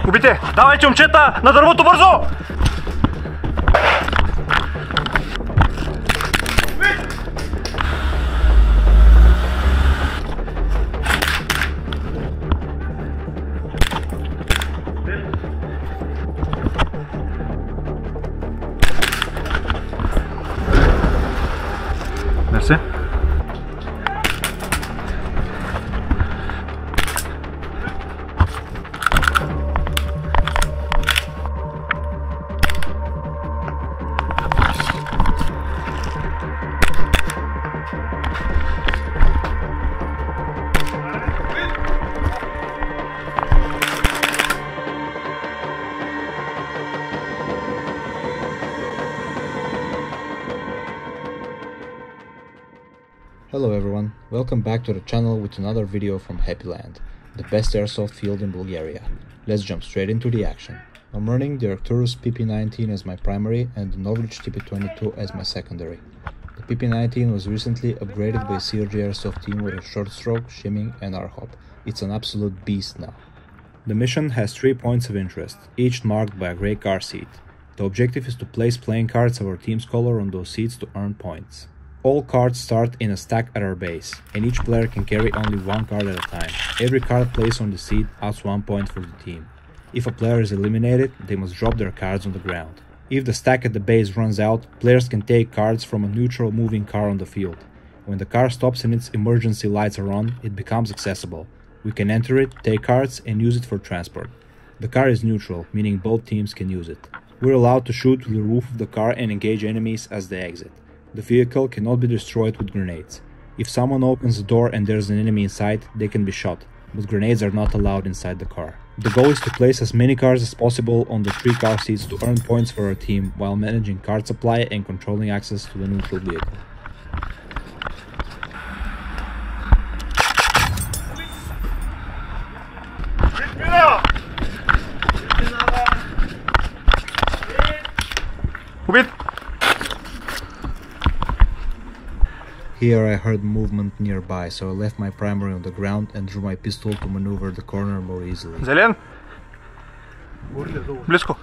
Убийте! Давайте, момчета! На дървото бързо! Мерси. Hello everyone, welcome back to the channel with another video from Happy Land, the best airsoft field in Bulgaria. Let's jump straight into the action. I'm running the Arcturus PP19 as my primary and the Norwich TP22 as my secondary. The PP19 was recently upgraded by CRG Airsoft team with a short stroke, shimming and R-hop. It's an absolute beast now. The mission has 3 points of interest, each marked by a grey car seat. The objective is to place playing cards of our team's color on those seats to earn points. All cards start in a stack at our base, and each player can carry only 1 card at a time. Every card placed on the seat adds 1 point for the team. If a player is eliminated, they must drop their cards on the ground. If the stack at the base runs out, players can take cards from a neutral moving car on the field. When the car stops and its emergency lights are on, it becomes accessible. We can enter it, take cards, and use it for transport. The car is neutral, meaning both teams can use it. We're allowed to shoot through the roof of the car and engage enemies as they exit. The vehicle cannot be destroyed with grenades. If someone opens the door and there's an enemy inside, they can be shot, but grenades are not allowed inside the car. The goal is to place as many cards as possible on the 3 car seats to earn points for our team while managing card supply and controlling access to the neutral vehicle. Убит! Here I heard movement nearby, so I left my primary on the ground and drew my pistol to maneuver the corner more easily. Зелен? Близко.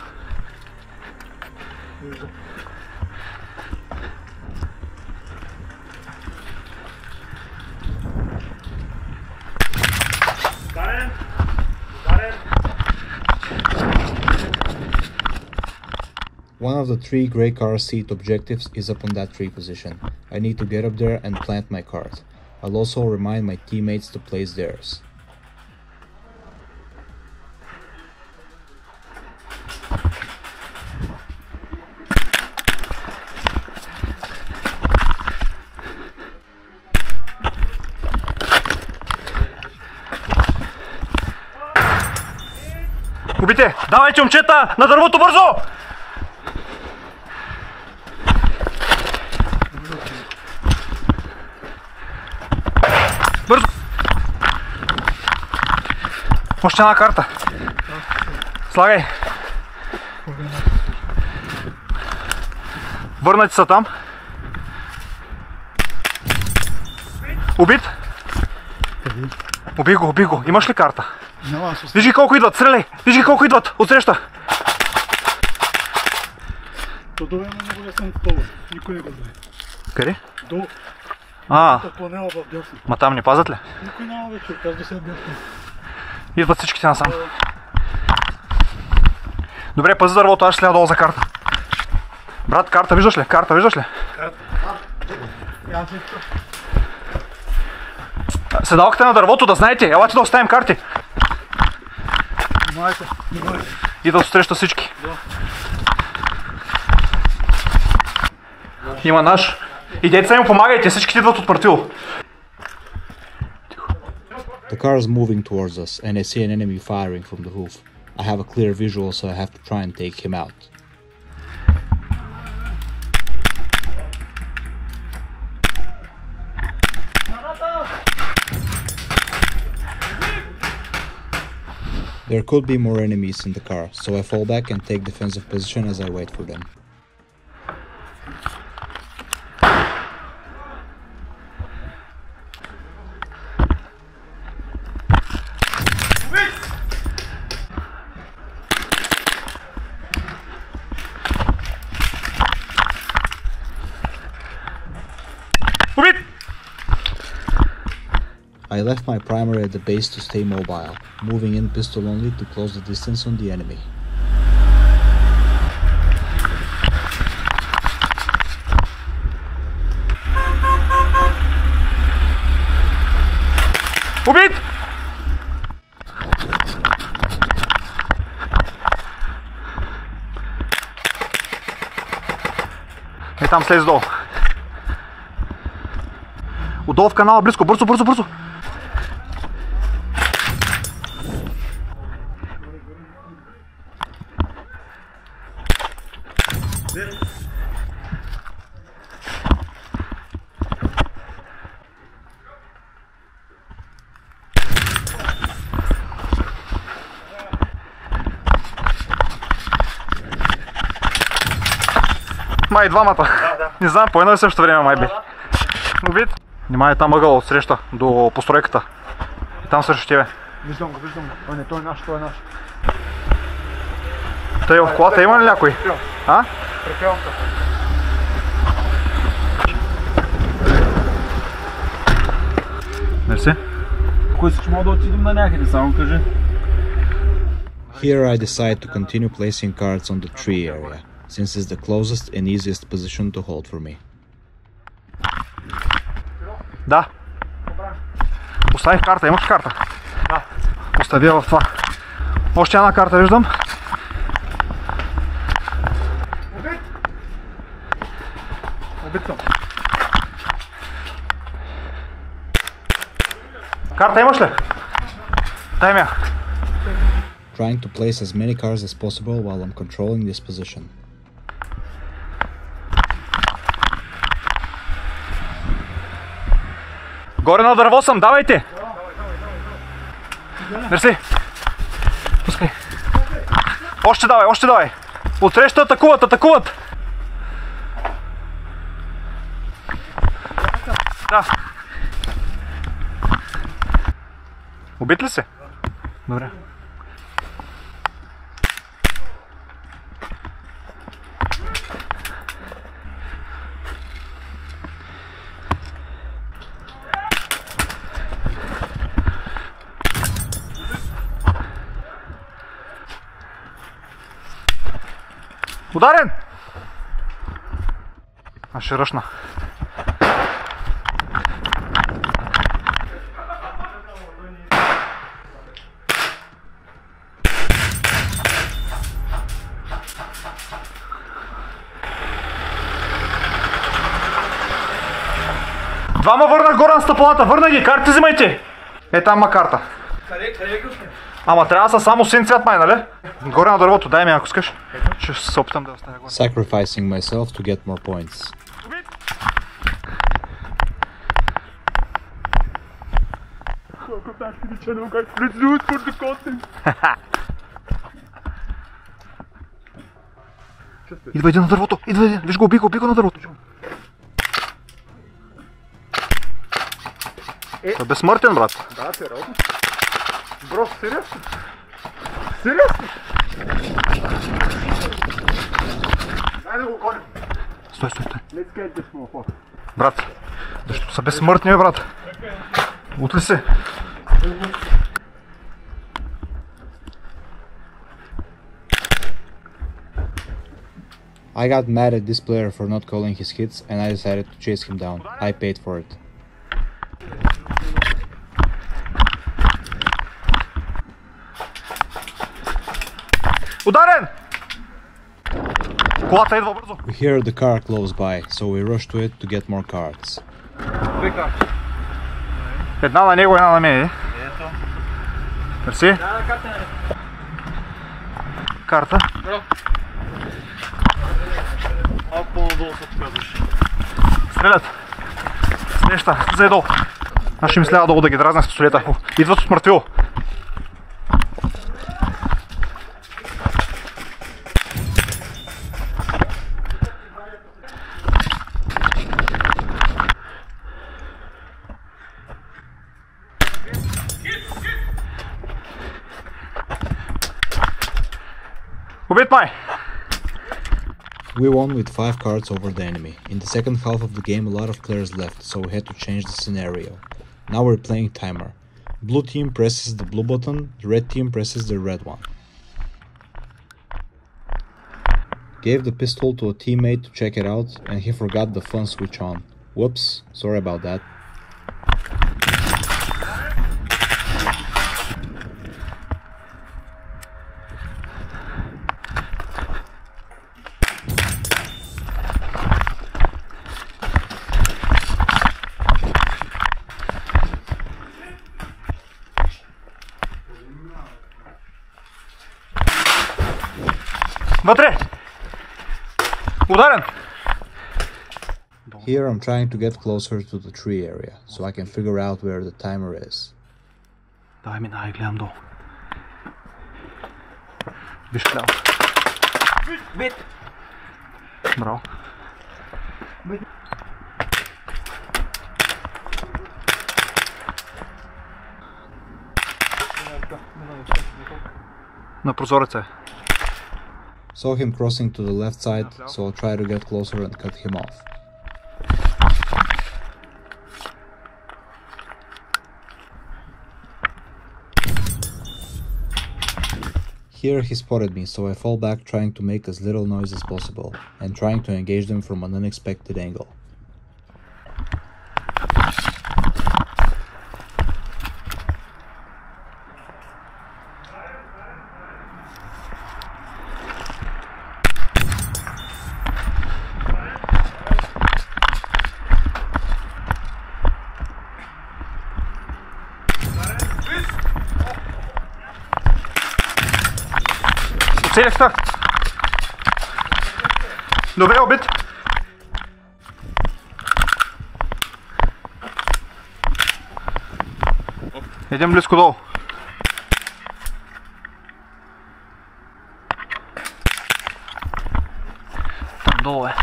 One of the 3 grey car seat objectives is up on that tree position. I need to get up there and plant my card. I'll also remind my teammates to place theirs. Убийте! Давайте, момчета! На дървото бързо! Бързо! Още една карта. Слагай. Върнати са там. Убит? Убий го, убий го. Имаш ли карта? Виж ги колко идват, стреляй! Виж ги колко идват, отсреща! То долу има много лесен това. Никой не го знае. Къде? Долу. Планела в дясно. Ма там не пазят ли? Никой няма вече, казва се дясно. Идват всичките насам. Добре, пази дървото, аз ще следя долу за карта. Брат, карта виждаш ли? Карта виждаш ли? Карта. Седалката на дървото, да знаете, елате да оставим карти. Внимайте, внимайте. Идват отсреща всички. Има наш. Идете са му помагайте, всичките идват от партило. The car is moving towards us and I see an enemy firing from the roof. I have a clear visual, so I have to try and take him out. There could be more enemies in the car, so I fall back and take defensive position as I wait for them. I left my primary at the base to stay mobile, moving in pistol only to close the distance on the enemy. Убит! И там слез долу. Отдолу в канала, близко, бързо, бързо, бързо! Май двамата. Не знам, по едно и също време май бе. Убит. Внимай, там ъгъл от среща до постройката. И там срещу тебе. Виждам го, виждам го. Не, той е наш, той е наш. Тъй в колата има ли някой? А? Препелка. Мерси. Ако искаш, мога да отидем на някъде, само кажи. Here I decide to continue placing cards on the tree area, since it's the closest and easiest position to hold for me. Да. Оставих карта, имаш карта? Да. Оставя в това. Още една карта виждам. Убит! Убит съм. Карта имаш ли? Дай ми я. Trying to place as many cards as possible while I'm controlling this position. Горе на дърво съм, давайте! Мерси! Пускай! Още давай, още давай! Отсреща атакуват, атакуват! Да! Убит ли се? Добре. Ударен! Аз ще ръшна. Двама върнах горе на стъпалата, върна ги, карти взимайте! Е, там има карта. Къде ги още? Ама трябва да са само син цвят май, нали? Горе на дървото, дай ми ако искаш. Ще се опитам да оставя горе. Sacrificing myself to get more points. Идва един на дървото, идва един, виж го, уби го на дървото. Той е безсмъртен, брат. Да, сериозно. Бро, сериозно? Сериозно? Дай да го гоним. Стой, стой, стой. Let's get this motherfucker. Брат, защото са безсмъртни, бе, брат. Утли се. I got mad at this player for not calling his hits and I decided to chase him down. I paid for it. Ударен! Колата идва бързо. We hear the car close by, so we rush to it to get more cards. Две карти. Една на него, една на мен. Ето. Мерси. Да, карта не. Карта. Бро. Малко по-надолу се показваш. Стрелят. Среща, слизай долу. Аз ще мисля долу да ги дразна с пистолета. Идват от мъртвило. Убит май! We won with 5 cards over the enemy. In the second half of the game a lot of players left, so we had to change the scenario. Now we're playing timer. Blue team presses the blue button, the red team presses the red one. Gave the pistol to a teammate to check it out and he forgot the fun switch on. Whoops, sorry about that. Вътре! Ударен! Here I'm trying to get closer to the tree area, so I can figure out where the timer is. Давай минай, гледам долу. Виж кляво. Бит! Браво. На прозореца е. Saw him crossing to the left side, so I'll try to get closer and cut him off. Here he spotted me, so I fall back trying to make as little noise as possible, and trying to engage them from an unexpected angle. Целях старт. Добре, убит. Идем близко долу. Там долу е.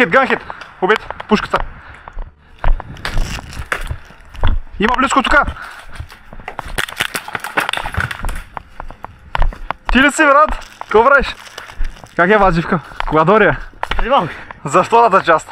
Ганхит, убит, пушката. Има близко тук. Ти ли си, брат? Какво правиш? Как е вазивка? Кога дори? За втората част.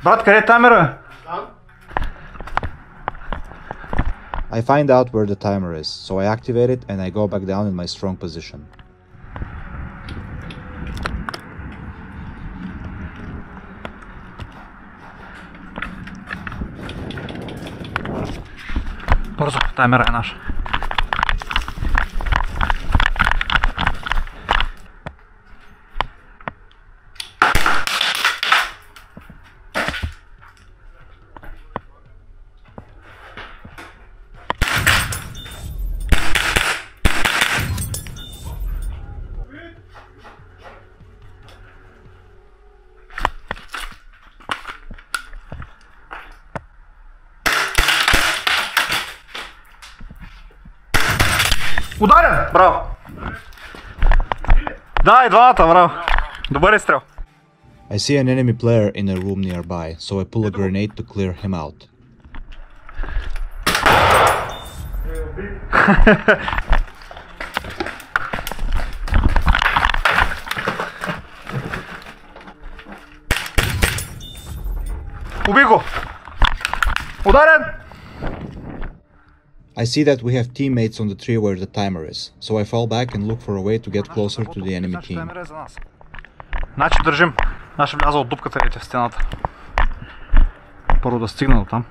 Брат, къде е таймера? I find out where the timer is, so I activate it and I go back down in my strong position. Бързо, таймера е наш. Ударен! Браво! Да, и двамата, браво! Добър изстрел! I see an enemy player in a room nearby, so I pull a grenade to clear him out. Уби го! Ударен! I see that we have teammates on the tree where the timer is, so I fall back and look for a way to get closer to the enemy team. Значи държим. Значи вляза от дупката и в стената. Първо да стигна до там.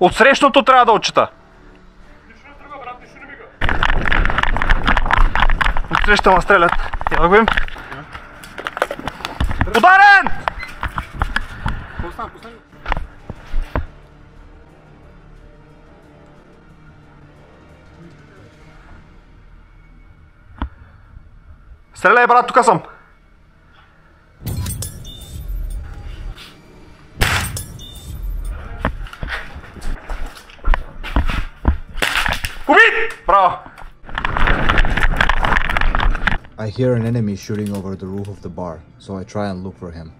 Отсрещното трябва да отчита. Отсреща ма стрелят. Я да го им. Ударен! Стреляй, брат, тук съм. Убит! Браво! I hear an enemy shooting over the roof of the bar, so I try and look for him.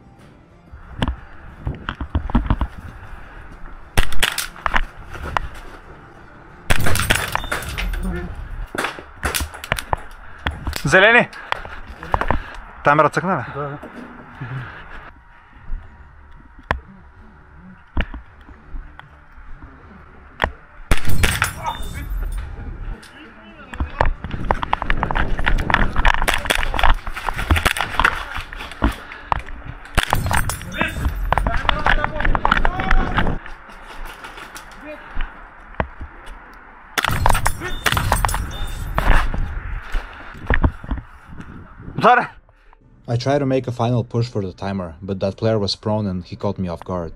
Зелени! Таймера цъкна ли? Да. Ударен! I try to make a final push for the timer, but that player was prone and he caught me off guard.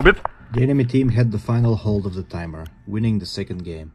Убит! The enemy team had the final hold of the timer, winning the second game.